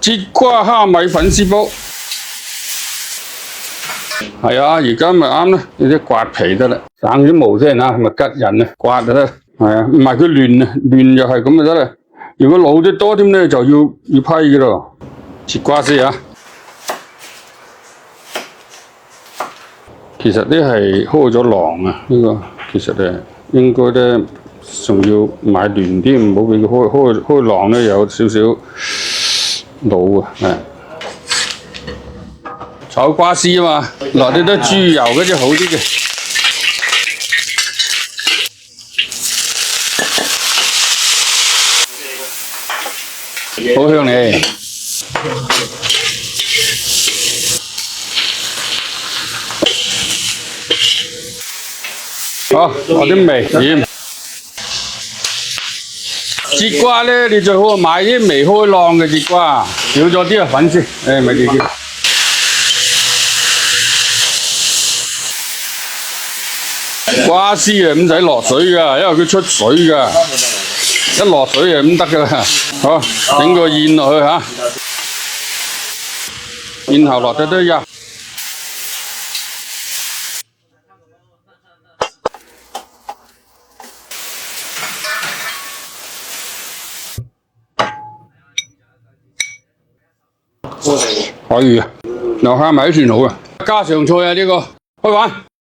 節瓜蝦米粉絲煲。係啊，而家咪啱啦，你啲刮皮得啦，省啲毛先啊，咪吉人啊，刮就得。係啊，唔係佢亂啊，亂就係咁就得啦。如果老啲多啲咧，就要批嘅咯。節瓜絲啊，其實呢係開咗囊啊，呢個其實咧應該咧仲要買嫩啲，唔好俾佢開囊咧有少少老啊，係。炒瓜絲啊嘛，落啲都豬油嗰啲好啲嘅。好香咧！好，落啲味鹽。節瓜咧，你最好買啲未開囊嘅節瓜，少咗啲粉先，咪呢啲。瓜絲啊唔使落水㗎，因為佢出水㗎，一落水就唔得㗎啦。好，整個芡落去嚇，然後落得啲油。可以啊，留下米算好啊。家常菜啊呢個，開玩。